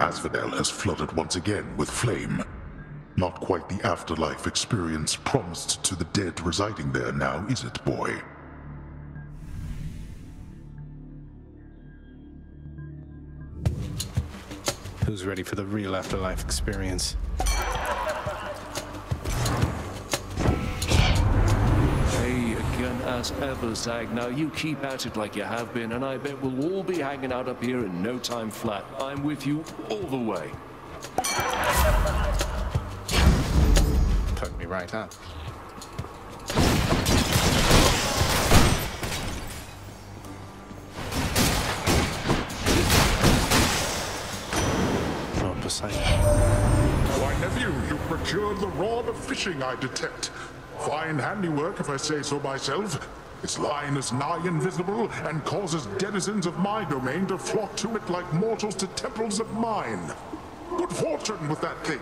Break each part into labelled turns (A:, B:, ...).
A: Asphodel has flooded once again with flame. Not quite the afterlife experience promised to the dead residing there now, is it, boy?
B: Who's ready for the real afterlife experience?
C: Hey, again as ever, Zag. Now you keep at it like you have been, and I bet we'll all be hanging out up here in no time flat. I'm with you all the way.
B: Put me right up. Not Poseidon.
A: Why, nephew, you procured the rod of fishing, I detect. Fine handiwork, if I say so myself. Its line is nigh invisible, and causes denizens of my domain to flock to it like mortals to temples of mine. Good fortune with that thing.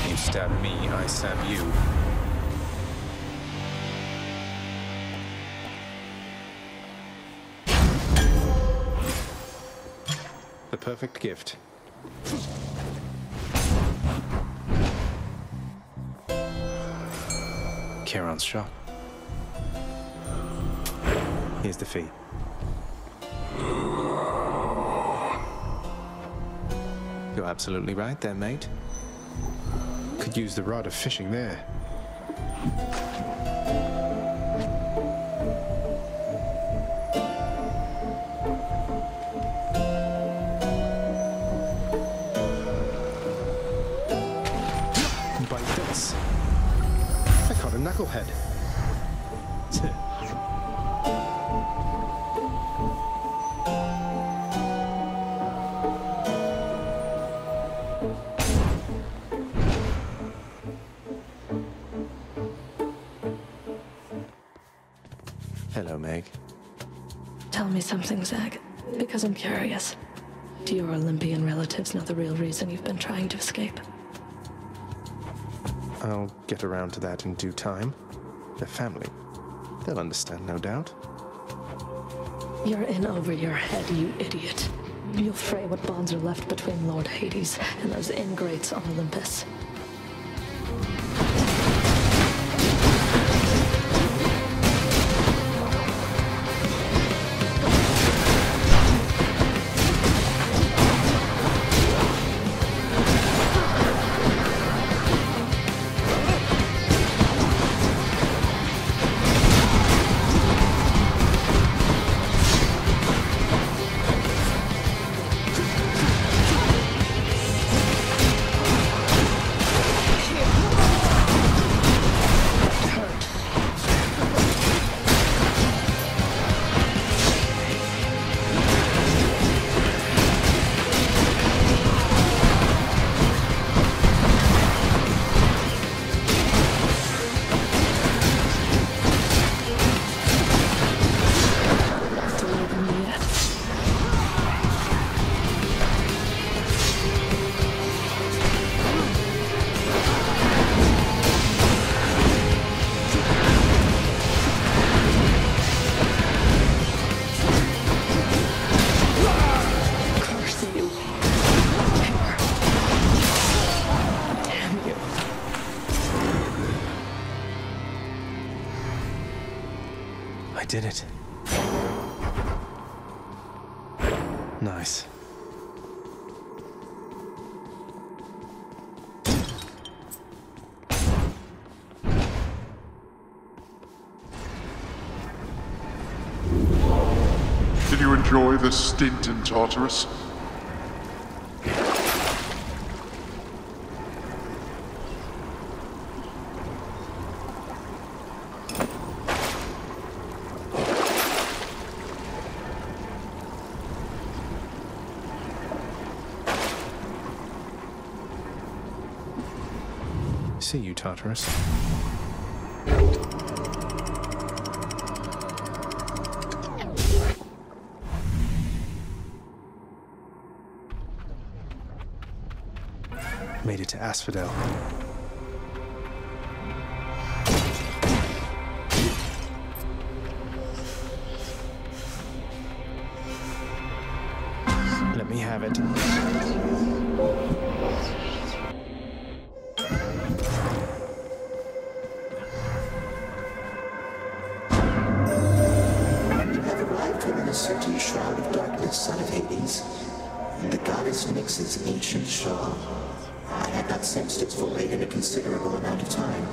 B: You stab me, I stab you. The perfect gift. Charon's shop. Here's the fee. You're absolutely right there, mate. Could use the rod of fishing there. By this, I caught a knucklehead. Hello, Meg.
D: Tell me something, Zag, because I'm curious. Do your Olympian relatives know the real reason you've been trying to escape?
B: I'll get around to that in due time. They're family. They'll understand, no doubt.
D: You're in over your head, you idiot. You'll fray what bonds are left between Lord Hades and those ingrates on Olympus.
B: I did it. Nice.
A: Did you enjoy the stint in Tartarus?
B: See you, Tartarus. Made it to Asphodel. Let me have it.
E: You have arrived within a certain shroud of darkness, son of Hades. The goddess Nyx's ancient shawl. I had not sensed its full weight in a considerable amount of time.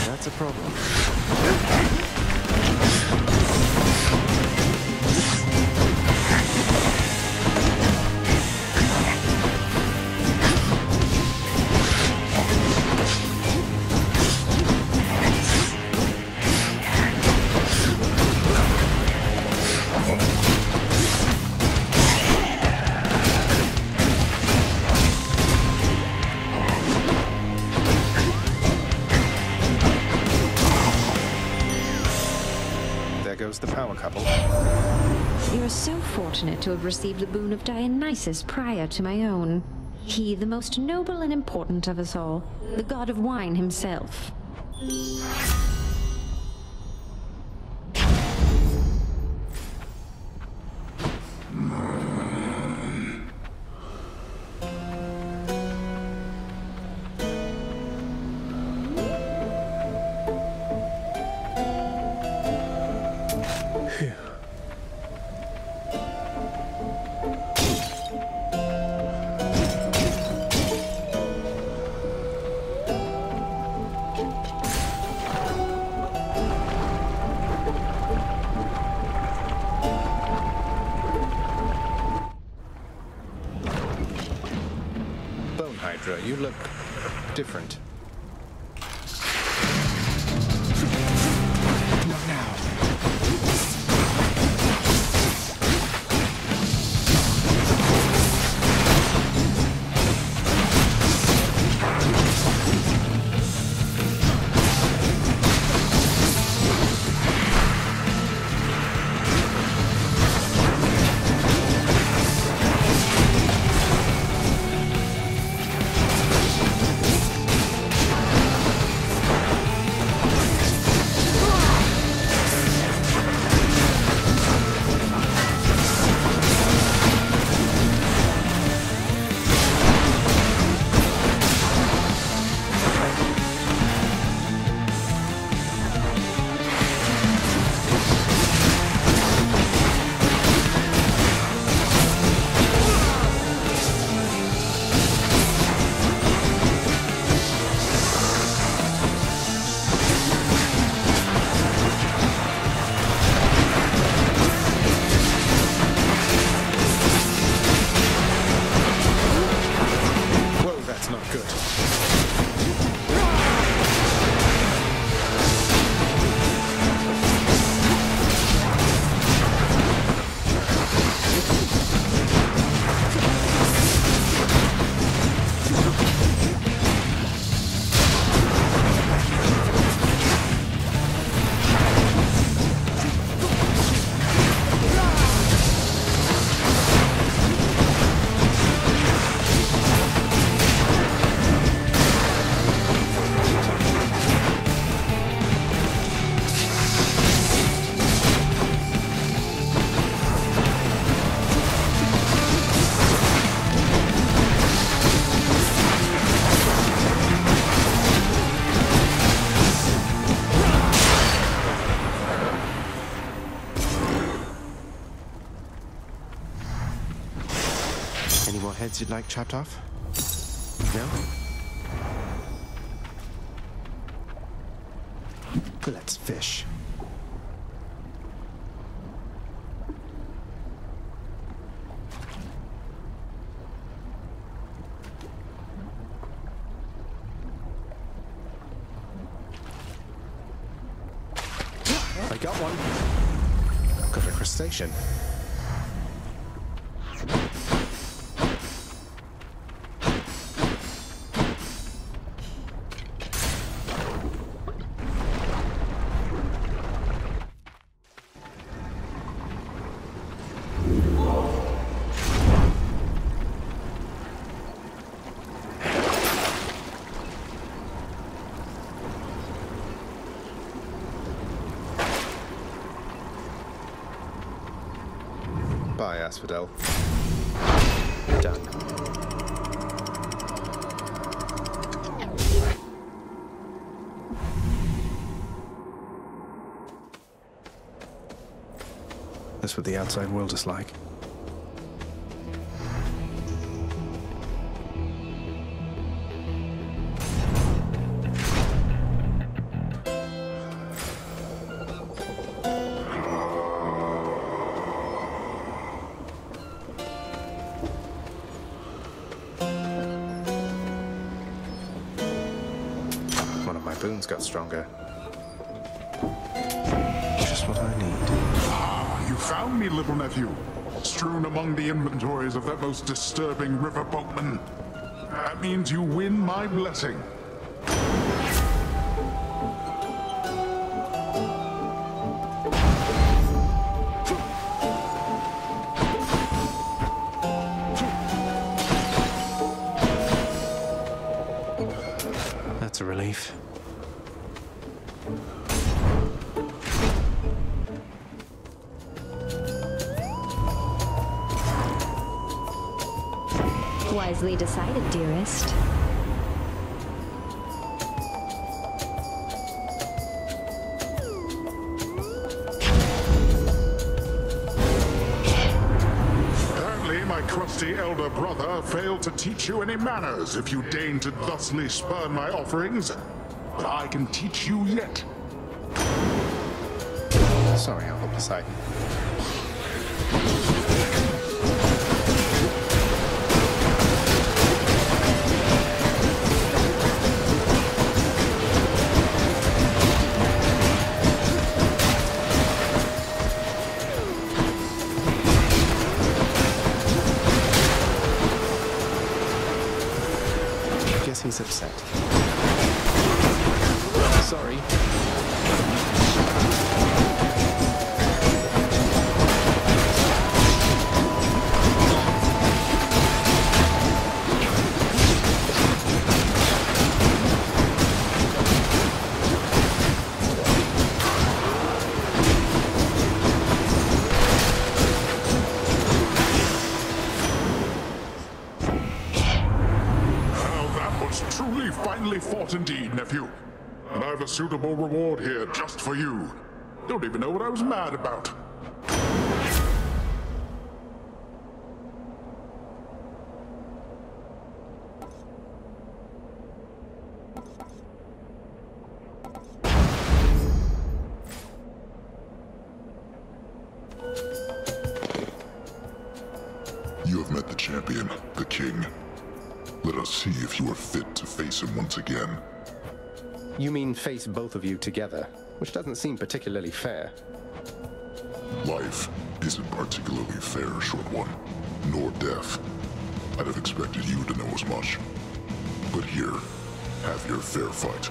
B: That's a problem. There goes the power couple.
F: You are so fortunate to have received the boon of Dionysus prior to my own. He, the most noble and important of us all, the god of wine himself.
B: Hydra, you look different. Not now. Any more heads you'd like chopped off? No? Let's fish. Got one. Got a crustacean.
G: Bye, Asphodel.
B: Done. That's what the outside world is like. One of my boons got stronger. Just what I need.
A: Ah, you found me, little nephew. Strewn among the inventories of that most disturbing river boatman. That means you win my blessing.
B: That's a relief.
F: Wisely decided, dearest.
A: Apparently, my crusty elder brother failed to teach you any manners if you deign to thusly spurn my offerings. But I can teach you yet.
B: Sorry, Uncle Poseidon. Guess he's upset. Sorry.
A: Truly finely fought indeed, nephew. And I've a suitable reward here just for you. Don't even know what I was mad about.
H: You have met the champion, the king. Let us see if you are fit to face him once again.
G: You mean face both of you together, which doesn't seem particularly fair.
H: Life isn't particularly fair, short one, nor death. I'd have expected you to know as much. But here, have your fair fight.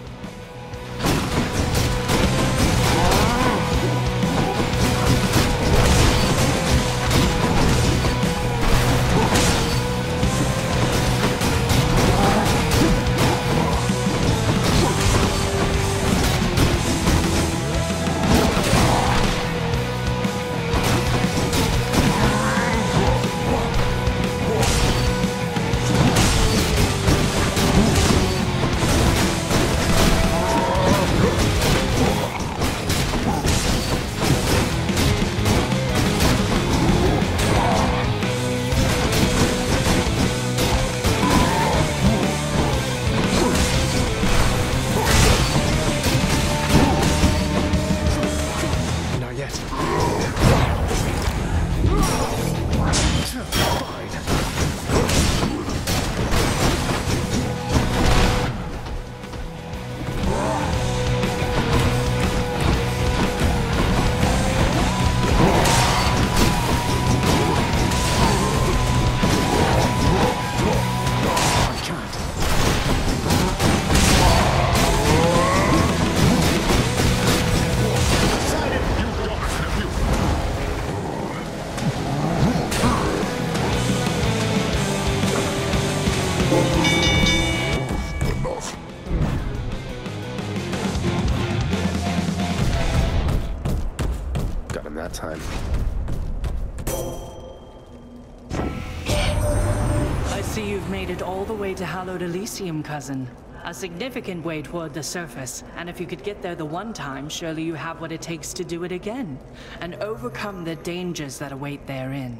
I: I see you've made it all the way to Hallowed Elysium, cousin. A significant way toward the surface, and if you could get there the one time, surely you have what it takes to do it again, and overcome the dangers that await therein.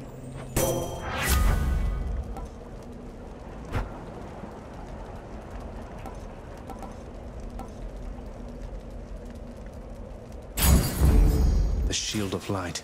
B: The Shield of Light.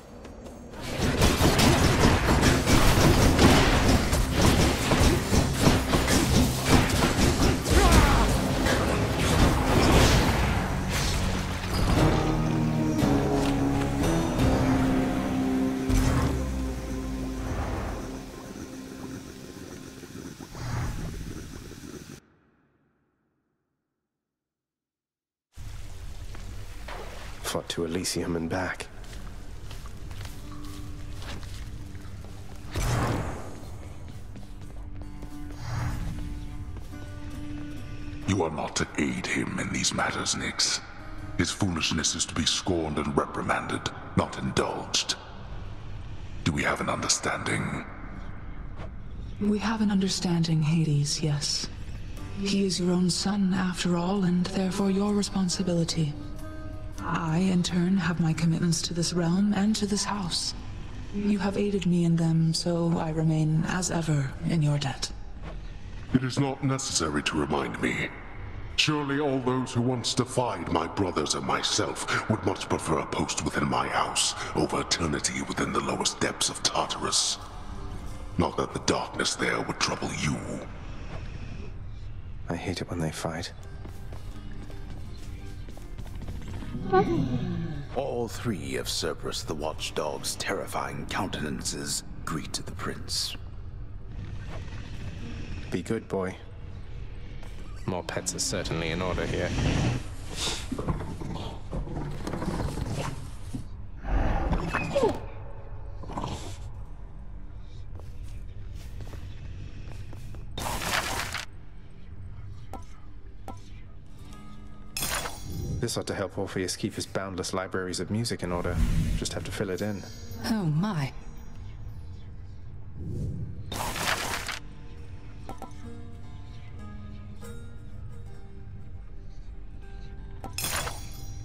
B: Fought to Elysium and back.
H: You are not to aid him in these matters, Nyx. His foolishness is to be scorned and reprimanded, not indulged. Do we have an understanding?
J: We have an understanding, Hades, yes. He is your own son, after all, and therefore your responsibility. I, in turn, have my commitments to this realm and to this house. You have aided me in them, so I remain, as ever, in your debt.
H: It is not necessary to remind me. Surely all those who once defied my brothers and myself would much prefer a post within my house over eternity within the lowest depths of Tartarus. Not that the darkness there would trouble you.
B: I hate it when they fight.
K: All three of Cerberus the Watchdog's terrifying countenances greet the prince.
B: Be good, boy. More pets are certainly in order here. This ought to help Orpheus keep his boundless libraries of music in order. Just have to fill it in.
J: Oh my.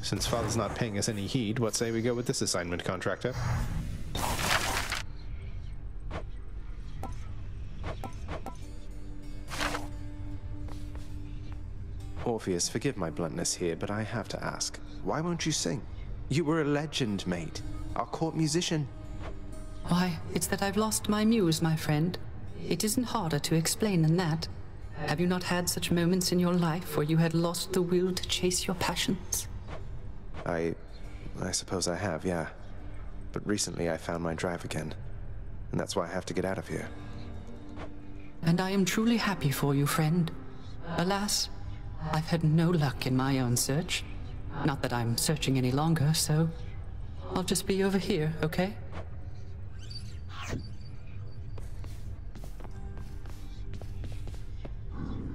B: Since Father's not paying us any heed, what say we go with this assignment, contractor? Orpheus, forgive my bluntness here, but I have to ask. Why won't you sing? You were a legend, mate. Our court musician.
J: Why, it's that I've lost my muse, my friend. It isn't harder to explain than that. Have you not had such moments in your life where you had lost the will to chase your passions?
B: I suppose I have, yeah. But recently I found my drive again. And that's why I have to get out of here.
J: And I am truly happy for you, friend. Alas, I've had no luck in my own search. Not that I'm searching any longer, so I'll just be over here, okay?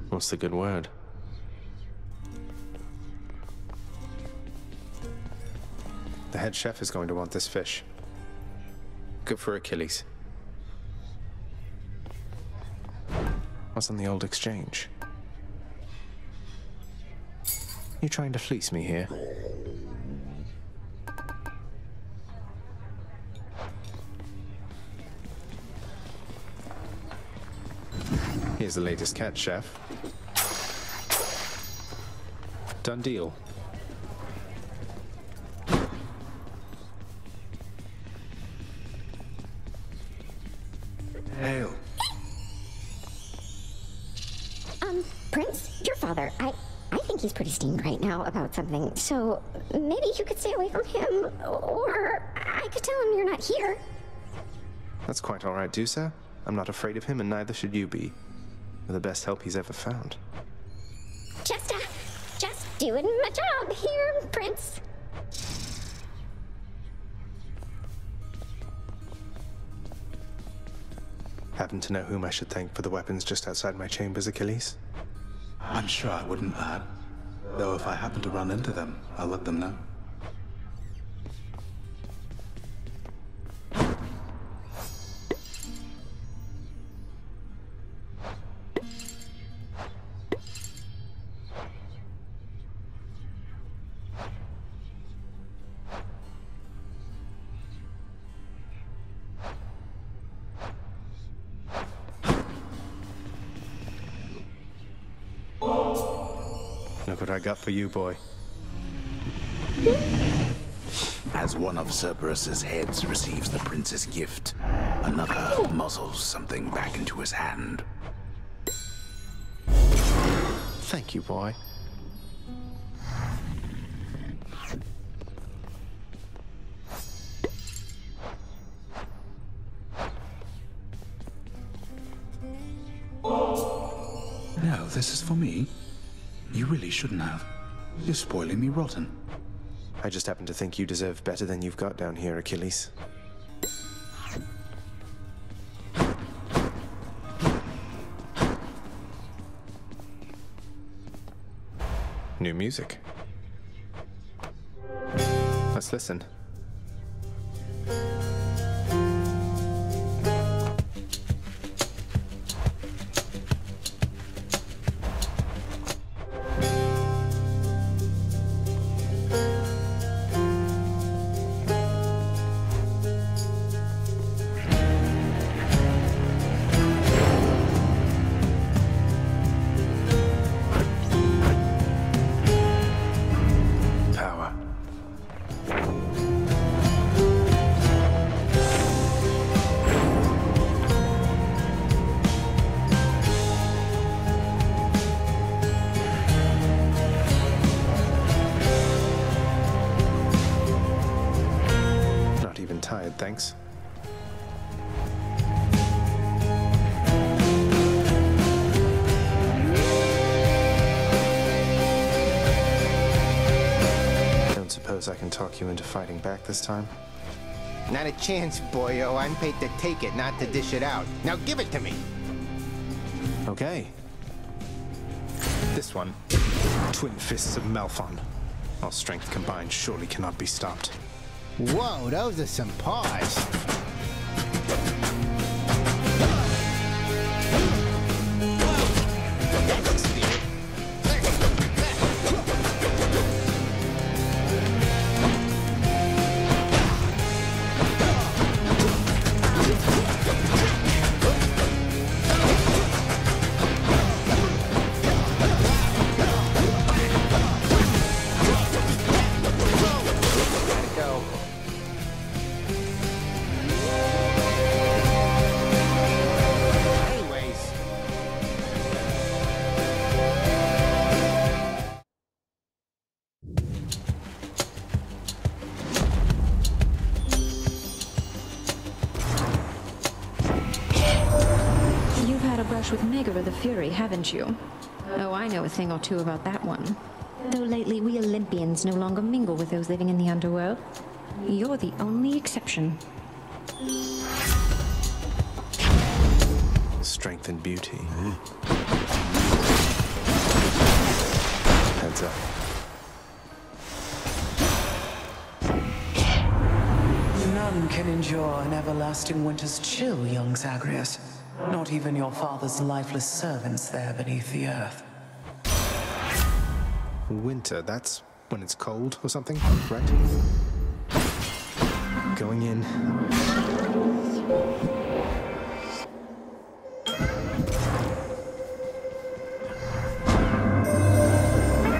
B: What's the good word? The head chef is going to want this fish. Good for Achilles. What's on the old exchange? You trying to fleece me here? Here's the latest catch, chef. Done deal.
K: Hail.
L: Prince, your father, I think he's pretty steamed right now about something, so maybe you could stay away from him, or I could tell him you're not here.
B: That's quite all right, Dusa. I'm not afraid of him, and neither should you be. You're the best help he's ever found.
L: Just doing my job here, Prince.
B: Happen to know whom I should thank for the weapons just outside my chambers, Achilles?
K: I'm sure I wouldn't, lad. Though if I happen to run into them, I'll let them know.
B: Look what I got for you, boy.
K: As one of Cerberus's heads receives the prince's gift, another muzzles something back into his hand.
B: Thank you, boy.
K: No, this is for me. You really shouldn't have. You're spoiling me rotten.
B: I just happen to think you deserve better than you've got down here, Achilles. New music. Let's listen. Thanks. Don't suppose I can talk you into fighting back this time?
M: Not a chance, boyo. I'm paid to take it, not to dish it out. Now give it to me!
B: Okay. This one. Twin Fists of Malphon. Our strength combined surely cannot be stopped.
M: Whoa, those are some paws.
F: With Megara the Fury, haven't you? Oh, I know a thing or two about that one. Though lately we Olympians no longer mingle with those living in the underworld. You're the only exception.
B: Strength and beauty. Heads up.
N: None can endure an everlasting winter's chill, young Zagreus. Not even your father's lifeless servants there beneath the earth.
B: Winter, that's when it's cold or something, right? Going in.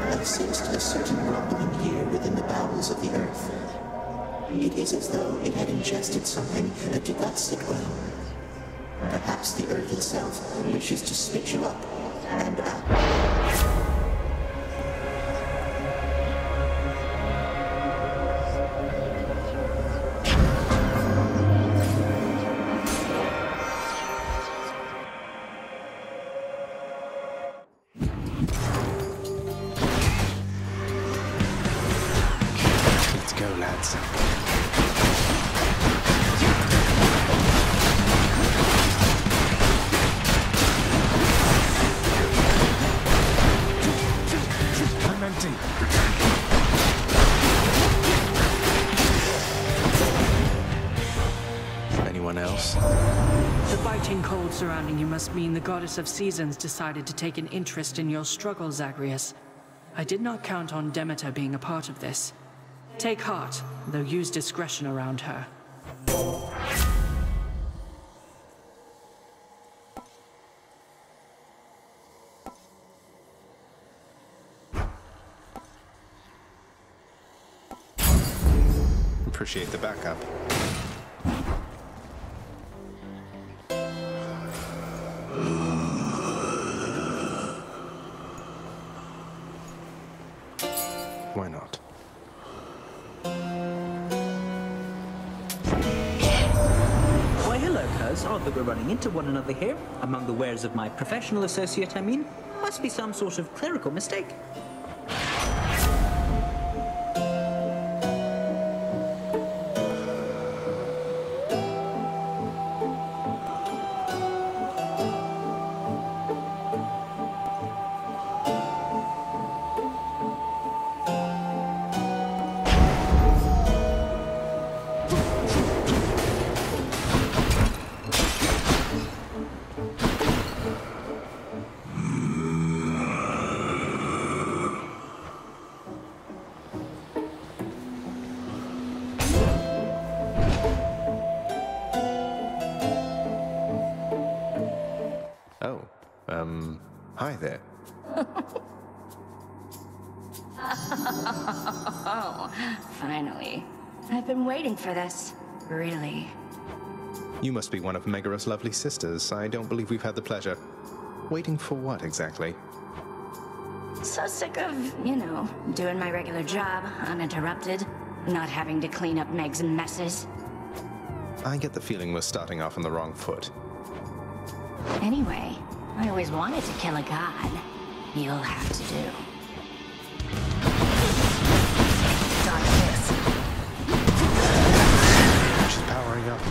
E: I sensed a certain rumbling here within the bowels of the earth. It is as though it had ingested something that did not sit well. Perhaps the earth itself wishes to spit you up and out.
B: Let's go, lads. Anyone else?
I: The biting cold surrounding you must mean the goddess of seasons decided to take an interest in your struggle, Zagreus. I did not count on Demeter being a part of this. Take heart, though use discretion around her.
B: appreciate the backup. Why not?
O: Why, hello, cuz. Odd that we're running into one another here. Among the wares of my professional associate, I mean. Must be some sort of clerical mistake.
B: Hi there.
P: Oh, finally. I've been waiting for this. Really.
B: You must be one of Megaro's lovely sisters. I don't believe we've had the pleasure. Waiting for what, exactly?
P: So sick of, you know, doing my regular job, uninterrupted, not having to clean up Meg's messes.
B: I get the feeling we're starting off on the wrong foot.
P: Anyway, I always wanted to kill a god. You'll have to do. Dark Fist.
B: She's powering up.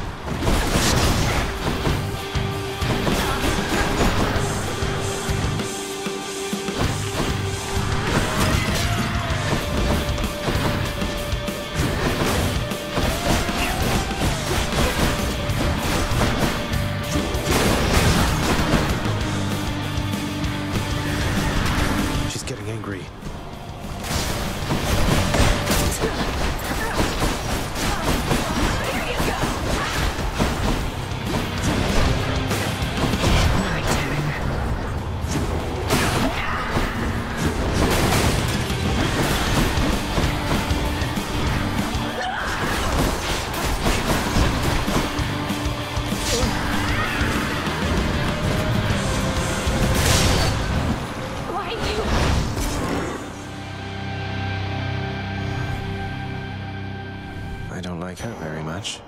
B: I don't like her very much.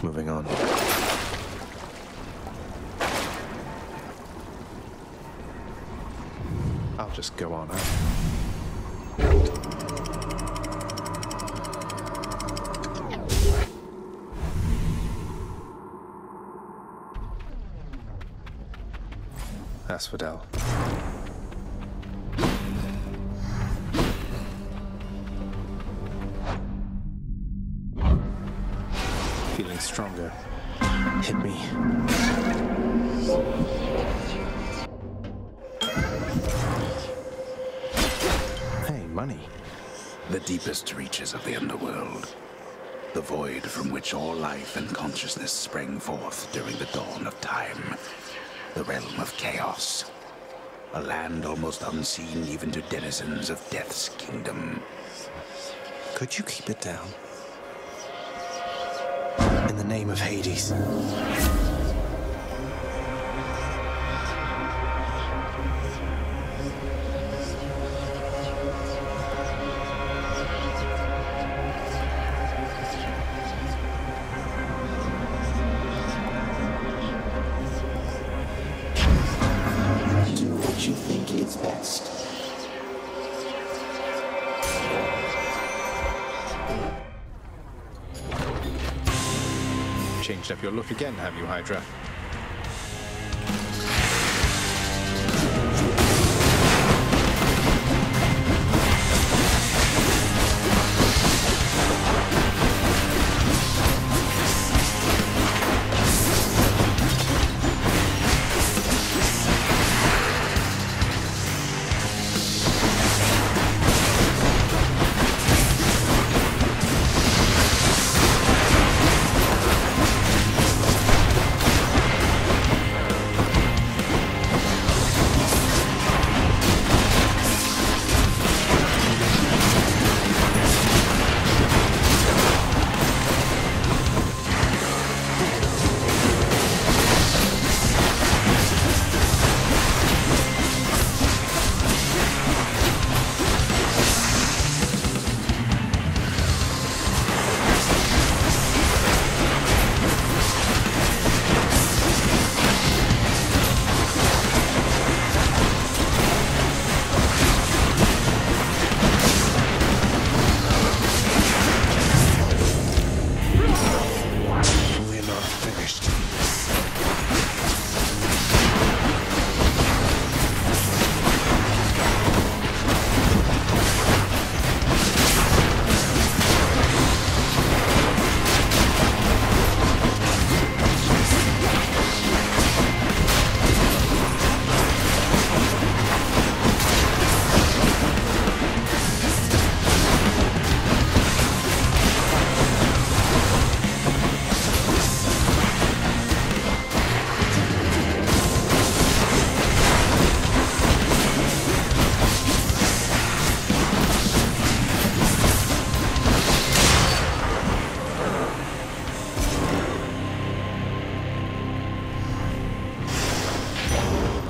B: Moving on. I'll just go on up. Asphodel. Feeling stronger. Hit me. Hey, money.
K: The deepest reaches of the underworld. The void from which all life and consciousness sprang forth during the dawn of time. The realm of chaos. A land almost unseen even to denizens of Death's kingdom.
B: Could you keep it down? In the name of Hades.
E: You think is best.
B: Changed up your look again, have you, Hydra?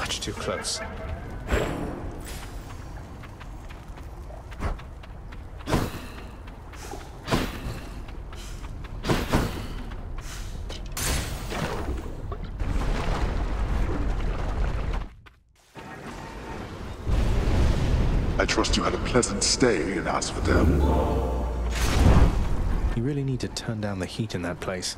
B: Much too close.
A: I trust you had a pleasant stay in Asphodel.
B: You really need to turn down the heat in that place.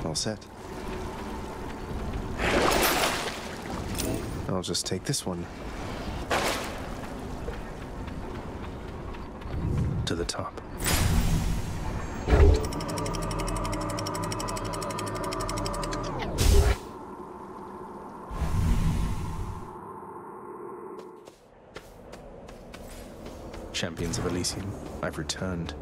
B: All set. I'll just take this one to the top. Champions of Elysium, I've returned.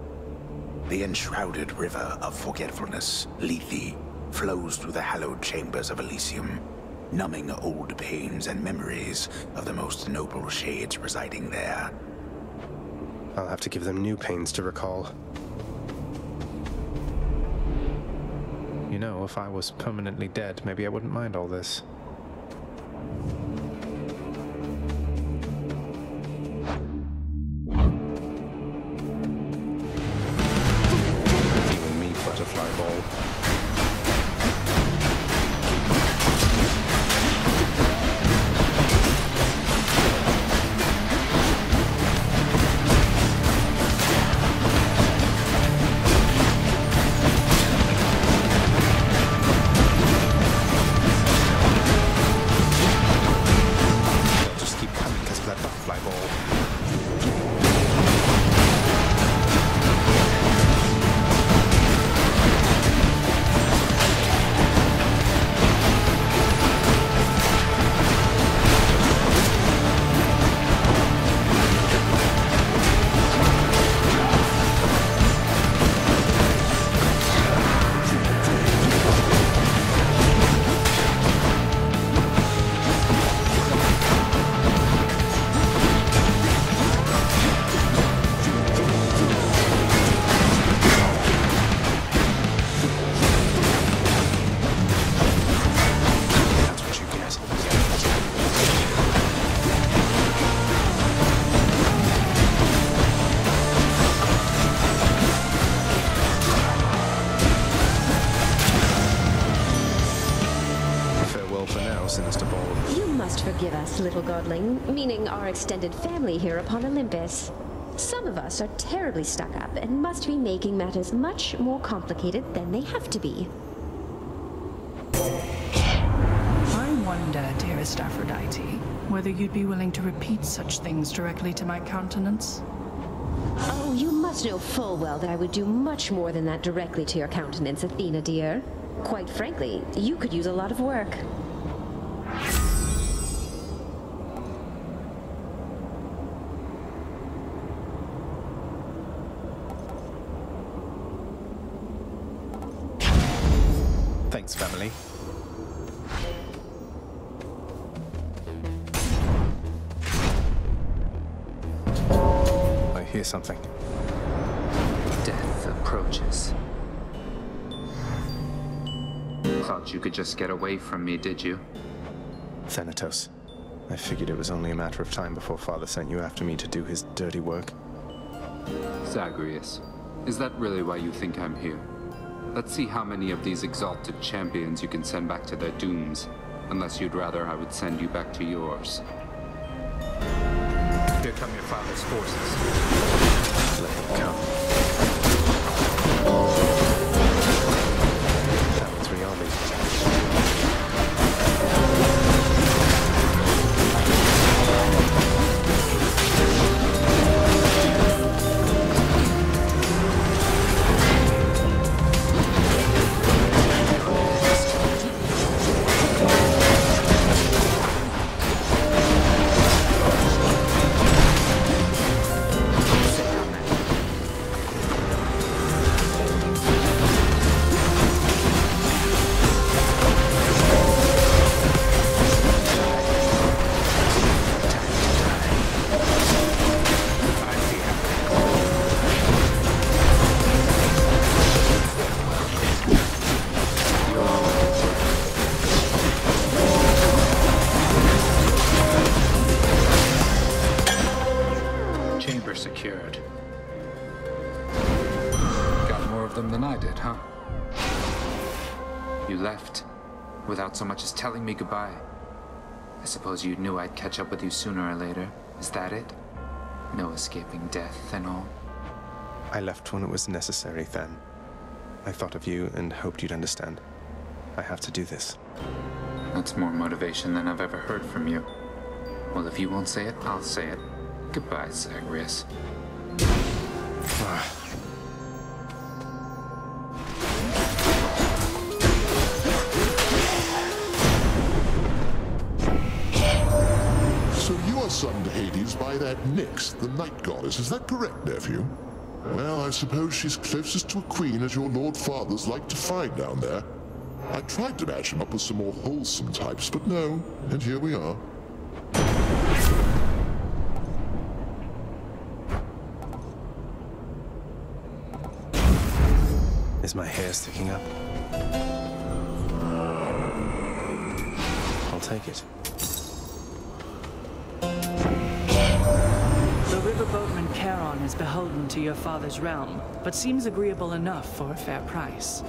K: The enshrouded river of forgetfulness, Lethe, flows through the hallowed chambers of Elysium, numbing old pains and memories of the most noble shades residing there.
B: I'll have to give them new pains to recall. You know, if I was permanently dead, maybe I wouldn't mind all this. Even me, butterfly ball.
F: Forgive us, little godling, meaning our extended family here upon Olympus. Some of us are terribly stuck up and must be making matters much more complicated than they have to be.
I: I wonder, dearest Aphrodite, whether you'd be willing to repeat such things directly to my countenance.
F: Oh, you must know full well that I would do much more than that directly to your countenance, Athena dear. Quite frankly, you could use a lot of work.
B: Thanks, family. I hear something.
Q: Death approaches. Thought you could just get away from me, did you?
B: Thanatos. I figured it was only a matter of time before Father sent you after me to do his dirty work.
Q: Zagreus, is that really why you think I'm here? Let's see how many of these exalted champions you can send back to their dooms. Unless you'd rather I would send you back to yours. Here come your father's forces.
B: Let them come. That was three armies.
Q: heard. Got more of them than I did, huh? You left without so much as telling me goodbye. I suppose you knew I'd catch up with you sooner or later. Is that it? No escaping death and all?
B: I left when it was necessary, Than. I thought of you and hoped you'd understand. I have to do this.
Q: That's more motivation than I've ever heard from you. Well, if you won't say it, I'll say it. Goodbye, Zagreus.
H: So you are son to Hades by that Nyx, the night goddess. Is that correct, nephew? Well, I suppose she's closest to a queen as your lord fathers like to find down there. I tried to match him up with some more wholesome types, but no, and here we are.
B: Is my hair sticking up? I'll take it.
I: The riverboatman Charon is beholden to your father's realm, but seems agreeable enough for a fair price.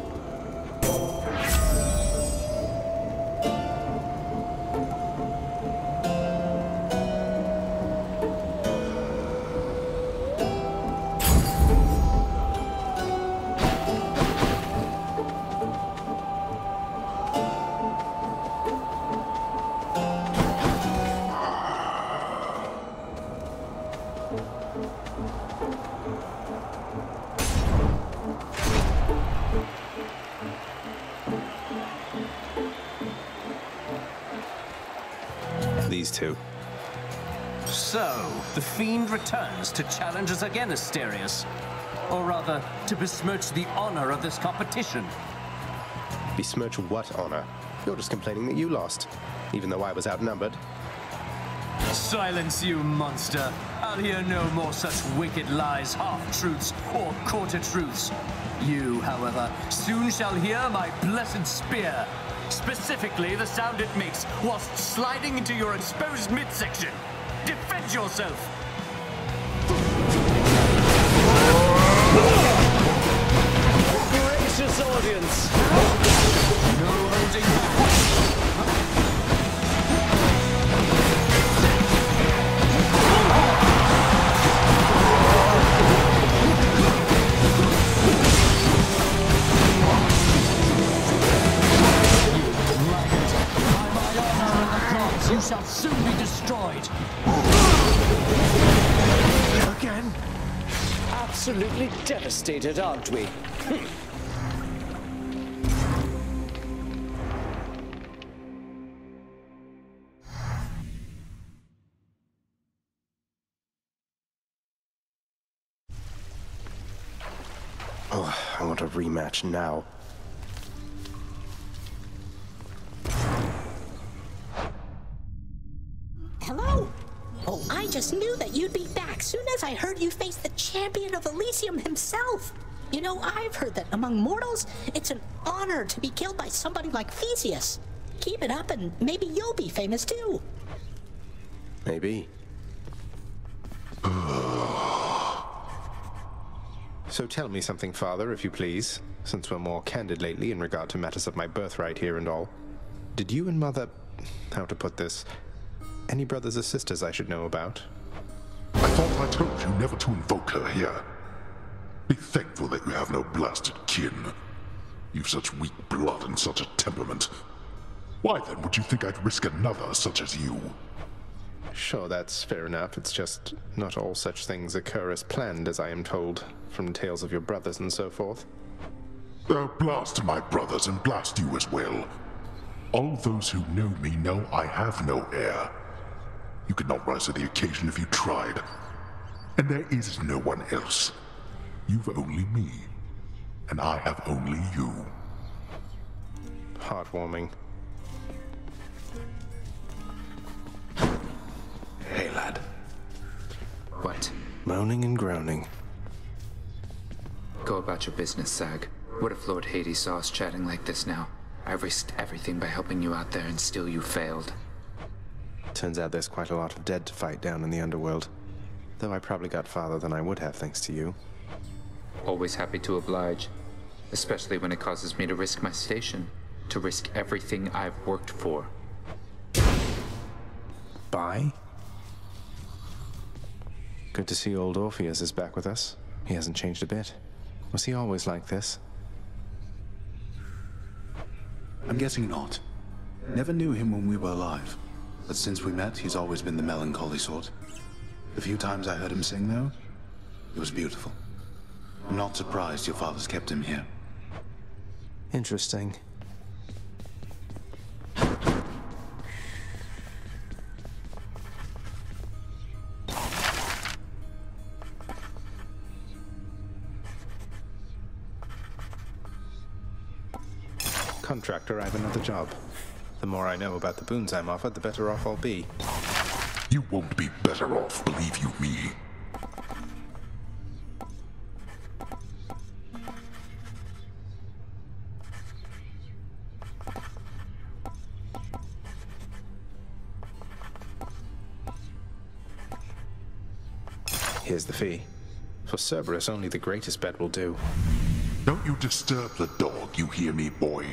B: These two.
R: So, the Fiend returns to challenge us again, Asterius. Or rather, to besmirch the honor of this competition.
G: Besmirch what honor? You're just complaining that you lost, even though I was outnumbered.
R: Silence, you monster. I'll hear no more such wicked lies, half-truths, or quarter-truths. You, however, soon shall hear my blessed spear. Specifically, the sound it makes whilst sliding into your exposed midsection. Defend yourself! Gracious audience! No holding back! You shall soon be destroyed.
S: Again? Absolutely devastated, aren't we?
B: Oh, I want a rematch now.
T: Hello? Oh, I just knew that you'd be back soon as I heard you face the champion of Elysium himself. You know, I've heard that among mortals, it's an honor to be killed by somebody like Theseus. Keep it up and maybe you'll be famous too.
B: Maybe. So tell me something, Father, if you please, since we're more candid lately in regard to matters of my birthright here and all. Did you and Mother... how to put this... any brothers or sisters I should know about?
H: I thought I told you never to invoke her here. Be thankful that you have no blasted kin. You've such weak blood and such a temperament. Why then would you think I'd risk another such as you?
B: Sure, that's fair enough. It's just not all such things occur as planned, as I am told, from tales of your brothers and so forth.
H: Blast my brothers and blast you as well. All those who know me know I have no heir. You could not rise to the occasion if you tried. And there is no one else. You've only me. And I have only you.
B: Heartwarming.
Q: Hey, lad. What?
B: Moaning and groaning.
Q: Go about your business, Zag. What if Lord Hades saw us chatting like this now? I risked everything by helping you out there and still you failed.
B: Turns out there's quite a lot of dead to fight down in the underworld. Though I probably got farther than I would have thanks to you.
Q: Always happy to oblige, especially when it causes me to risk my station, to risk everything I've worked for.
B: Bye? Good to see old Orpheus is back with us. He hasn't changed a bit. Was he always like this?
K: I'm guessing not. Never knew him when we were alive. But since we met, he's always been the melancholy sort. The few times I heard him sing, though, it was beautiful. I'm not surprised your father's kept him here.
B: Interesting. Contractor, I have another job. The more I know about the boons I'm offered, the better off I'll be.
H: You won't be better off, believe you me.
B: Here's the fee. For Cerberus, only the greatest bet will do.
H: Don't you disturb the dog, you hear me, boy?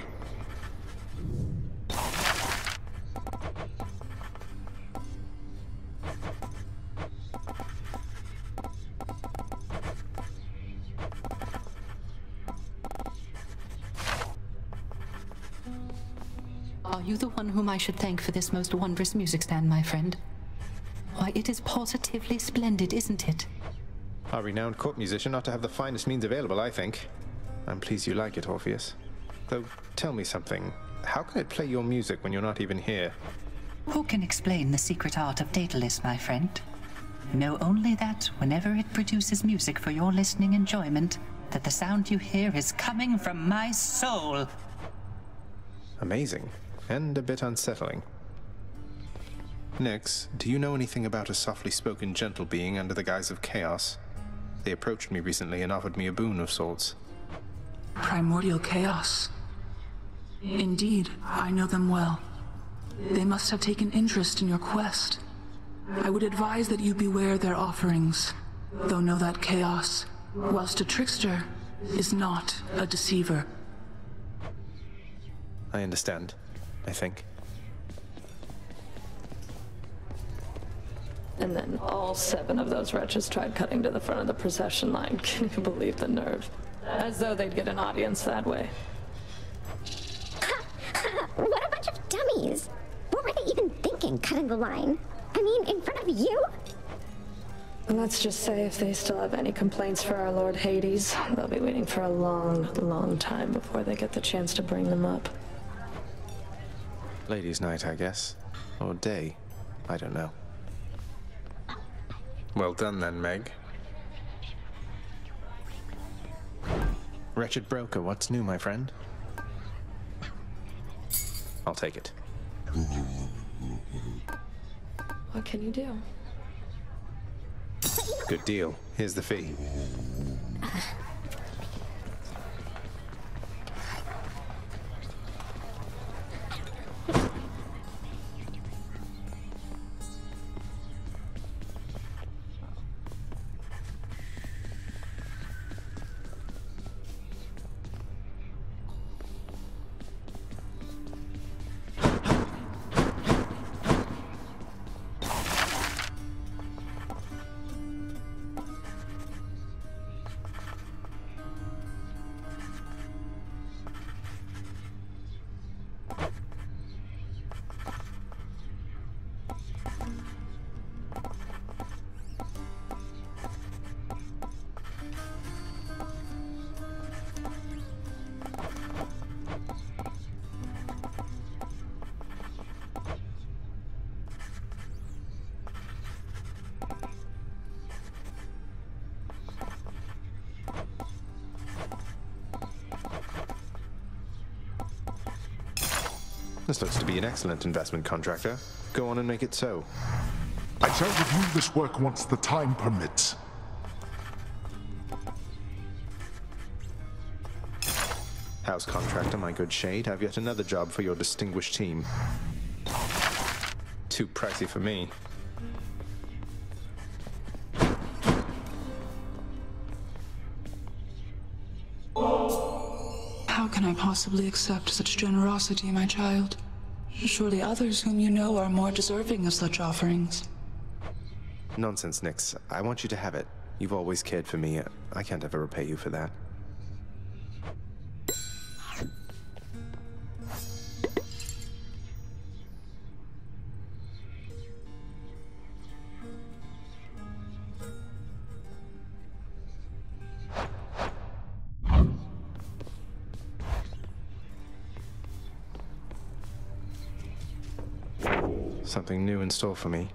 U: Are you the one whom I should thank for this most wondrous music stand, my friend? Why, it is positively splendid, isn't it?
B: A renowned court musician ought to have the finest means available, I think. I'm pleased you like it, Orpheus. Though, tell me something. How can it play your music when you're not even here?
U: Who can explain the secret art of Daedalus, my friend? Know only that, whenever it produces music for your listening enjoyment, that the sound you hear is coming from my soul.
B: Amazing. And a bit unsettling. Nyx, do you know anything about a softly spoken gentle being under the guise of chaos? They approached me recently and offered me a boon of sorts.
J: Primordial chaos. Indeed, I know them well. They must have taken interest in your quest. I would advise that you beware their offerings, though know that chaos, whilst a trickster, is not a deceiver.
B: I understand, I think.
D: And then all 7 of those wretches tried cutting to the front of the procession line. Can you believe the nerve? As though they'd get an audience that way.
L: What a bunch of dummies! What were they even thinking, cutting the line? I mean, in front of you?
D: Let's just say if they still have any complaints for our Lord Hades, they'll be waiting for a long, long time before they get the chance to bring them up.
B: Ladies' night, I guess. Or day. I don't know. Well done then, Meg. Wretched broker, what's new, my friend? I'll take it.
D: What can you do?
B: Good deal. Here's the fee. This looks to be an excellent investment, contractor. Go on and make it so.
A: I shall review this work once the time permits.
B: House contractor, my good shade, have yet another job for your distinguished team. Too pricey for me.
J: How can I possibly accept such generosity, my child? Surely others whom you know are more deserving of such offerings.
B: Nonsense, Nyx. I want you to have it. You've always cared for me. I can't ever repay you for that. Something new in store for me.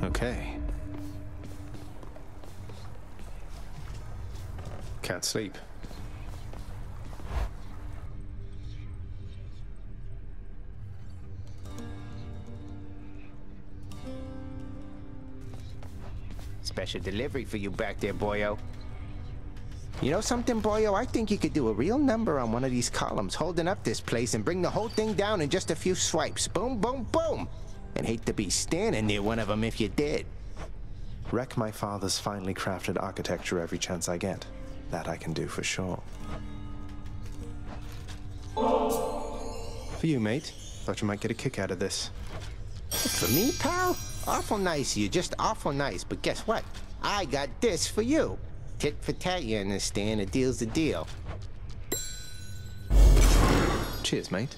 B: Okay. Can't sleep.
M: Special delivery for you back there, boyo. You know something, boyo? I think you could do a real number on one of these columns, holding up this place and bring the whole thing down in just a few swipes. Boom, boom, boom! And hate to be standing near one of them if you did.
B: Wreck my father's finely crafted architecture every chance I get. That I can do for sure. For you, mate. Thought you might get a kick out of this.
M: For me, pal? Awful nice of you, just awful nice. But guess what? I got this for you. Tit for tat, you understand? A deal's a deal.
B: Cheers, mate.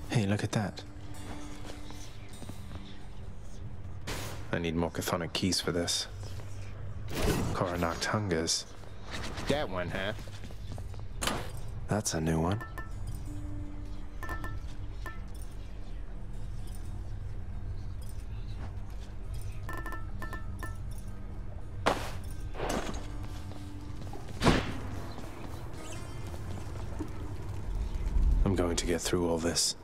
B: Hey, look at that. I need more chthonic keys for this. Coronach Hungers.
M: That one, huh?
B: That's a new one. I'm going to get through all this.